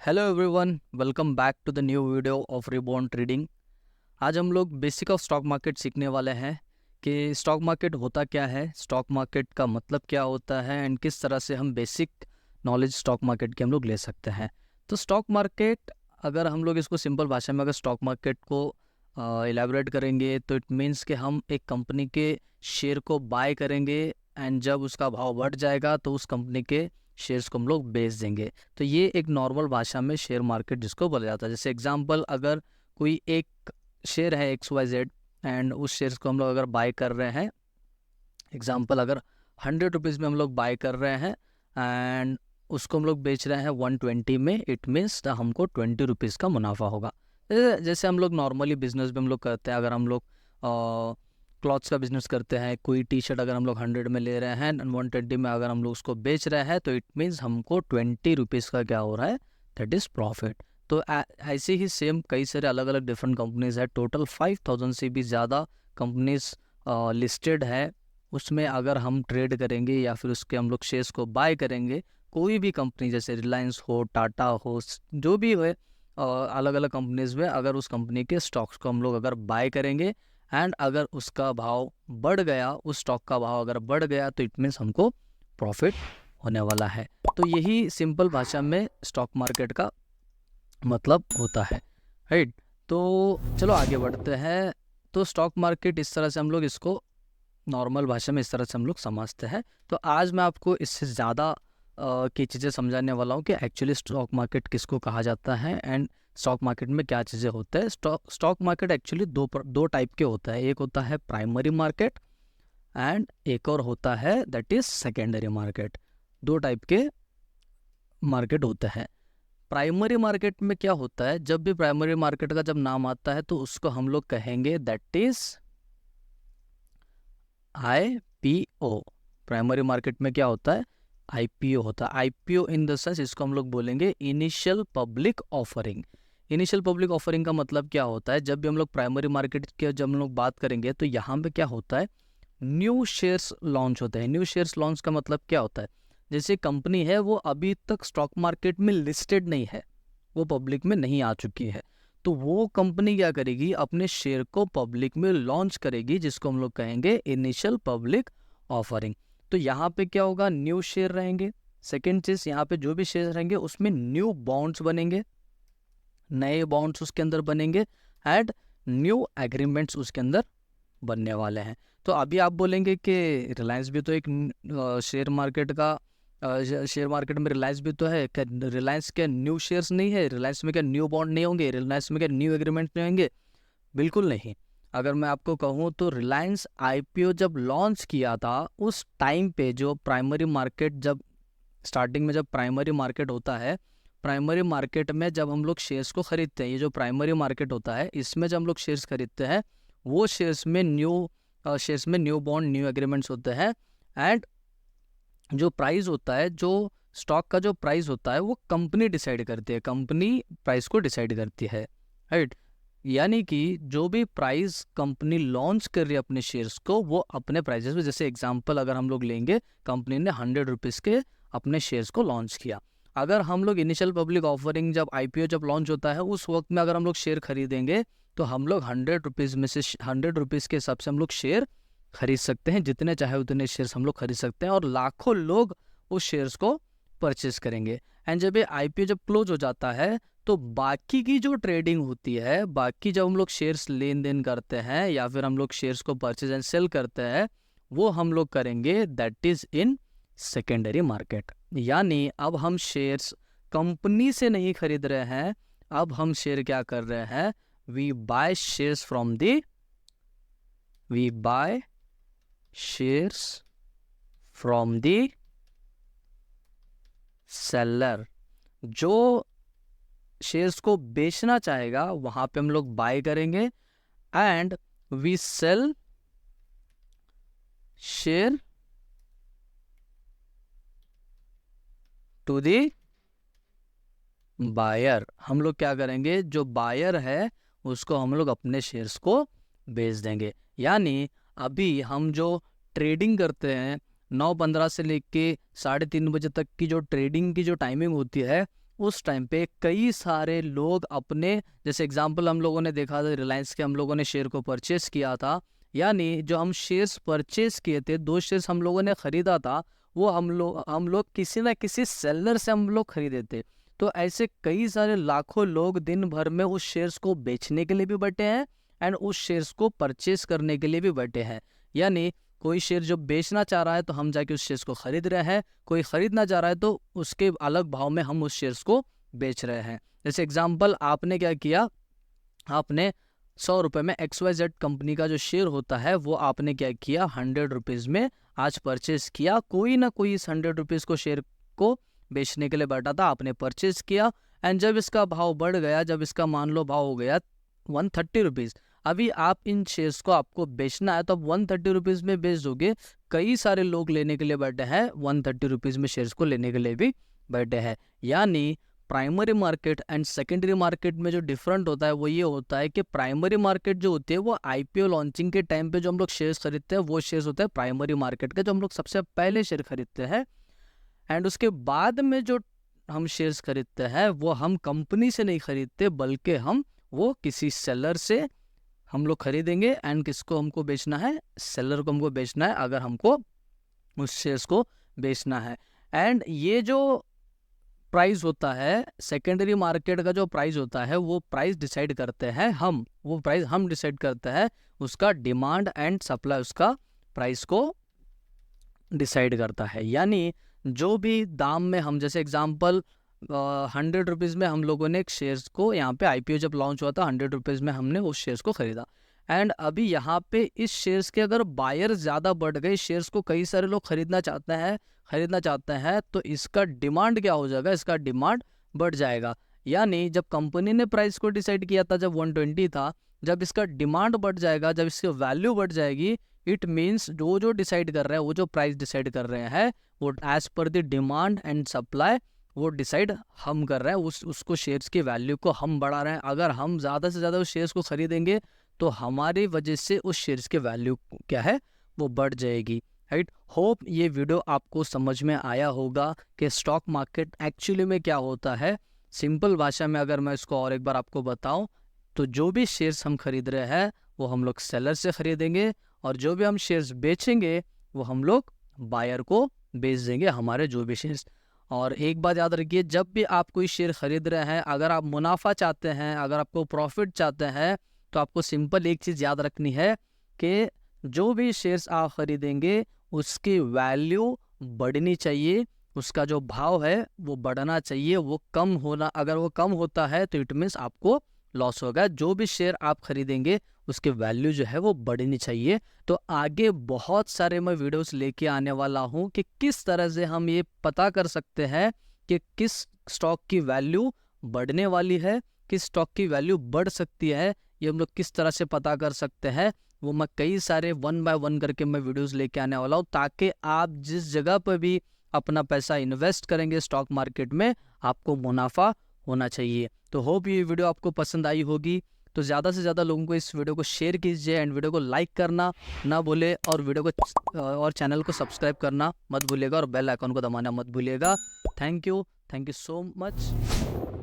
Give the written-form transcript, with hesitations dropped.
Hello everyone, welcome back to the new video of reborn trading. आज हम लोग basic of stock market सीखने वाले हैं कि स्टॉक मार्केट होता क्या है, स्टॉक मार्केट का मतलब क्या होता है एंड किस तरह से हम बेसिक नॉलेज स्टॉक मार्केट की हम लोग ले सकते हैं। तो स्टॉक मार्केट, अगर हम लोग इसको सिंपल भाषा में अगर स्टॉक मार्केट को एलैबोरेट करेंगे तो इट मीन्स कि हम एक कंपनी के शेयर को बाय करेंगे एंड जब उसका भाव बढ़ जाएगा तो उस कंपनी के शेयर्स को हम लोग बेच देंगे। तो ये एक नॉर्मल भाषा में शेयर मार्केट जिसको बोला जाता है। जैसे एग्जांपल, अगर कोई एक शेयर है XYZ एंड उस शेयर्स को हम लोग अगर बाय कर रहे हैं, एग्जांपल अगर 100 रुपीज़ में हम लोग बाय कर रहे हैं एंड उसको हम लोग बेच रहे हैं 120 में, इट मीन्स हमको 20 रुपीज़ का मुनाफा होगा। जैसे हम लोग नॉर्मली बिजनेस भी हम लोग करते हैं, अगर हम लोग क्लॉथ्स का बिजनेस करते हैं, कोई टी शर्ट अगर हम लोग 100 में ले रहे हैं एंड 120 में अगर हम लोग उसको बेच रहे हैं तो इट मीन्स हमको 20 रुपीज़ का क्या हो रहा है, दैट इज़ प्रॉफिट। तो ऐसे ही सेम कई सारे अलग अलग डिफरेंट कंपनीज है, टोटल 5000 से भी ज़्यादा कंपनीज लिस्टेड है। उसमें अगर हम ट्रेड करेंगे या फिर उसके हम लोग शेयर्स को बाय करेंगे, कोई भी कंपनी जैसे रिलायंस हो, टाटा हो, जो भी हो, अलग अलग कंपनीज में अगर उस कंपनी के स्टॉक्स को हम लोग अगर बाय करेंगे एंड अगर उसका भाव बढ़ गया, उस स्टॉक का भाव अगर बढ़ गया तो इट मीन्स हमको प्रॉफिट होने वाला है। तो यही सिंपल भाषा में स्टॉक मार्केट का मतलब होता है, राइट। तो चलो आगे बढ़ते हैं। तो स्टॉक मार्केट इस तरह से हम लोग इसको नॉर्मल भाषा में इस तरह से हम लोग समझते हैं। तो आज मैं आपको इससे ज़्यादा की चीज़ें समझाने वाला हूँ कि एक्चुअली स्टॉक मार्केट किसको कहा जाता है एंड स्टॉक मार्केट में क्या चीज़ें होते हैं। स्टॉक मार्केट एक्चुअली दो टाइप के होता है। एक होता है प्राइमरी मार्केट एंड एक और होता है दैट इज सेकेंडरी मार्केट। दो टाइप के मार्केट होते हैं। प्राइमरी मार्केट में क्या होता है, जब भी प्राइमरी मार्केट का जब नाम आता है तो उसको हम लोग कहेंगे that is IPO। Primary market में क्या होता है, IPO होता है। IPO इन द सेंस इसको हम लोग बोलेंगे initial public offering. Initial public offering का मतलब क्या होता है, जब भी हम लोग प्राइमरी मार्केट की जब हम लोग बात करेंगे तो यहाँ पे क्या होता है, न्यू शेयर्स लॉन्च होते हैं। न्यू शेयर्स लॉन्च का मतलब क्या होता है, जैसे कंपनी है वो अभी तक स्टॉक मार्केट में लिस्टेड नहीं है, वो पब्लिक में नहीं आ चुकी है, तो वो कंपनी क्या करेगी, अपने शेयर को पब्लिक में लॉन्च करेगी, जिसको हम लोग कहेंगे इनिशियल पब्लिक ऑफरिंग। तो यहाँ पे क्या होगा, न्यू शेयर रहेंगे। सेकेंड चीज, यहाँ पे जो भी शेयर रहेंगे उसमें न्यू बॉन्ड्स बनेंगे, नए बॉन्ड्स उसके अंदर बनेंगे एंड न्यू एग्रीमेंट्स उसके अंदर बनने वाले हैं। तो अभी आप बोलेंगे कि रिलायंस भी तो एक शेयर मार्केट का शेयर मार्केट में रिलायंस भी तो है, क्या रिलायंस के न्यू शेयर्स नहीं है, रिलायंस में क्या न्यू बॉन्ड नहीं होंगे, रिलायंस में क्या न्यू एग्रीमेंट नहीं होंगे? बिल्कुल नहीं। अगर मैं आपको कहूँ तो रिलायंस IPO जब लॉन्च किया था उस टाइम पे, जो प्राइमरी मार्केट जब स्टार्टिंग में जब प्राइमरी मार्केट होता है, प्राइमरी मार्केट में जब हम लोग शेयर्स को खरीदते हैं, ये जो प्राइमरी मार्केट होता है इसमें जब हम लोग शेयर्स खरीदते हैं, वो शेयर्स में न्यू बॉन्ड, न्यू एग्रीमेंट्स होते हैं एंड जो प्राइस होता है, जो स्टॉक का जो प्राइस होता है वो कंपनी डिसाइड करती है, कंपनी प्राइस को डिसाइड करती है, राइट। यानी कि जो भी प्राइस कंपनी लॉन्च कर रही है अपने शेयर्स को, वो अपने प्राइसेस में, जैसे एग्जांपल अगर हम लोग लेंगे, कंपनी ने 100 रुपीज़ के अपने शेयर्स को लॉन्च किया। अगर हम लोग इनिशियल पब्लिक ऑफरिंग जब IPO जब लॉन्च होता है उस वक्त में अगर हम लोग शेयर खरीदेंगे तो हम लोग 100 रुपीज़ में से 100 रुपीज़ के हिसाब से हम लोग शेयर खरीद सकते हैं, जितने चाहे उतने शेयर्स हम लोग खरीद सकते हैं और लाखों लोग उस शेयर्स को परचेस करेंगे। एंड जब ये IPO जब क्लोज हो जाता है तो बाकी की जो ट्रेडिंग होती है, बाकी जब हम लोग शेयर्स लेन देन करते हैं या फिर हम लोग शेयर्स को परचेज एंड सेल करते हैं, वो हम लोग करेंगे that is in secondary market. यानी अब हम शेयर्स कंपनी से नहीं खरीद रहे हैं, अब हम शेयर क्या कर रहे हैं, we buy shares from the we buy shares from the seller. जो शेयर्स को बेचना चाहेगा वहां पे हम लोग बाय करेंगे and we sell share to the buyer. हम लोग क्या करेंगे, जो बायर है उसको हम लोग अपने शेयर्स को बेच देंगे। यानी अभी हम जो ट्रेडिंग करते हैं, 9:15 से लेके 3:30 बजे तक की जो ट्रेडिंग की जो टाइमिंग होती है, उस टाइम पे कई सारे लोग अपने, जैसे एग्जांपल हम लोगों ने देखा था रिलायंस के, हम लोगों ने शेयर को परचेस किया था, यानी जो हम शेयर्स परचेस किए थे, 2 शेयर्स हम लोगों ने खरीदा था, वो हम लोग किसी ना किसी सेलर से हम लोग खरीदे थे। तो ऐसे कई सारे लाखों लोग दिन भर में उस शेयर्स को बेचने के लिए भी बैठे हैं एंड उस शेयर्स को परचेस करने के लिए भी बैठे हैं। यानी कोई शेयर जो बेचना चाह रहा है तो हम जाके उस शेयर्स को खरीद रहे हैं, कोई खरीदना चाह रहा है तो उसके अलग भाव में हम उस शेयर्स को बेच रहे हैं। जैसे एग्जांपल आपने क्या किया, आपने 100 रुपये में XYZ कंपनी का जो शेयर होता है वो आपने क्या किया, 100 रुपीज़ में आज परचेस किया। कोई ना कोई इस 100 रुपीज़ को शेयर को बेचने के लिए बैठा था, आपने परचेस किया एंड जब इसका भाव बढ़ गया, जब इसका मान लो भाव हो गया 130 रुपीज़, अभी आप इन शेयर्स को आपको बेचना है तो आप 130 रुपीज़ में बेच दोगे। कई सारे लोग लेने के लिए बैठे हैं, 130 रुपीज़ में शेयर्स को लेने के लिए भी बैठे हैं। यानी primary market and secondary market में जो डिफरेंट होता है वो ये होता है कि प्राइमरी मार्केट जो होती है वो IPO लॉन्चिंग के टाइम पे जो हम लोग शेयर्स खरीदते हैं वो शेयर्स होते हैं प्राइमरी मार्केट के, जो हम लोग सबसे पहले शेयर खरीदते हैं। एंड उसके बाद में जो हम शेयर्स खरीदते हैं वो हम कंपनी से नहीं खरीदते, बल्कि हम वो किसी सेलर से हम लोग खरीदेंगे एंड किसको हमको बेचना है, सेलर को हमको बेचना है, अगर हमको उस शेयर्स को बेचना है। एंड ये जो प्राइस होता है, सेकेंडरी मार्केट का जो प्राइस होता है वो प्राइस डिसाइड करते हैं हम, वो प्राइस हम डिसाइड करते हैं, उसका डिमांड एंड सप्लाई उसका प्राइस को डिसाइड करता है। यानी जो भी दाम में हम, जैसे एग्जांपल 100 रुपीज़ में हम लोगों ने एक शेयर्स को, यहाँ पे IPO जब लॉन्च हुआ था 100 रुपीज़ में हमने उस शेयर्स को खरीदा एंड अभी यहाँ पे इस शेयर्स के अगर बायर ज़्यादा बढ़ गए, शेयर्स को कई सारे लोग खरीदना चाहते हैं तो इसका डिमांड क्या हो जाएगा, इसका डिमांड बढ़ जाएगा। यानी जब कंपनी ने प्राइस को डिसाइड किया था जब 120 था, जब इसका डिमांड बढ़ जाएगा, जब इसकी वैल्यू बढ़ जाएगी, इट मीन्स जो डिसाइड कर रहे हैं, वो जो प्राइस डिसाइड कर रहे हैं वो as per the demand and supply वो डिसाइड हम कर रहे हैं, उसको शेयर्स की वैल्यू को हम बढ़ा रहे हैं। अगर हम ज़्यादा से ज़्यादा उस शेयर्स को खरीदेंगे तो हमारी वजह से उस शेयर्स की वैल्यू क्या है, वो बढ़ जाएगी, राइट। होप ये वीडियो आपको समझ में आया होगा कि स्टॉक मार्केट एक्चुअली में क्या होता है। सिंपल भाषा में अगर मैं इसको और एक बार आपको बताऊं तो जो भी शेयर्स हम खरीद रहे हैं वो हम लोग सेलर से खरीदेंगे और जो भी हम शेयर्स बेचेंगे वो हम लोग बायर को बेच देंगे, हमारे जो भी शेयर्स। और एक बात याद रखिए, जब भी आप कोई शेयर खरीद रहे हैं, अगर आप मुनाफा चाहते हैं, अगर आपको प्रॉफिट चाहते हैं, तो आपको सिंपल एक चीज़ याद रखनी है कि जो भी शेयर्स आप खरीदेंगे उसकी वैल्यू बढ़नी चाहिए, उसका जो भाव है वो बढ़ना चाहिए, वो कम होना, अगर वो कम होता है तो इट मीन्स आपको लॉस होगा। जो भी शेयर आप खरीदेंगे उसकी वैल्यू जो है वो बढ़नी चाहिए। तो आगे बहुत सारे मैं वीडियोस लेके आने वाला हूँ कि किस तरह से हम ये पता कर सकते हैं कि किस स्टॉक की वैल्यू बढ़ने वाली है, किस स्टॉक की वैल्यू बढ़ सकती है, ये हम लोग किस तरह से पता कर सकते हैं, वो मैं कई सारे 1 बाय 1 करके मैं वीडियोस लेके आने वाला हूँ, ताकि आप जिस जगह पर भी अपना पैसा इन्वेस्ट करेंगे स्टॉक मार्केट में, आपको मुनाफा होना चाहिए। तो होप ये वीडियो आपको पसंद आई होगी। तो ज़्यादा से ज़्यादा लोगों को इस वीडियो को शेयर कीजिए एंड वीडियो को लाइक करना ना भूले और वीडियो को और चैनल को सब्सक्राइब करना मत भूलिएगा और बेल आइकन को दबाना मत भूलिएगा। Thank you so much.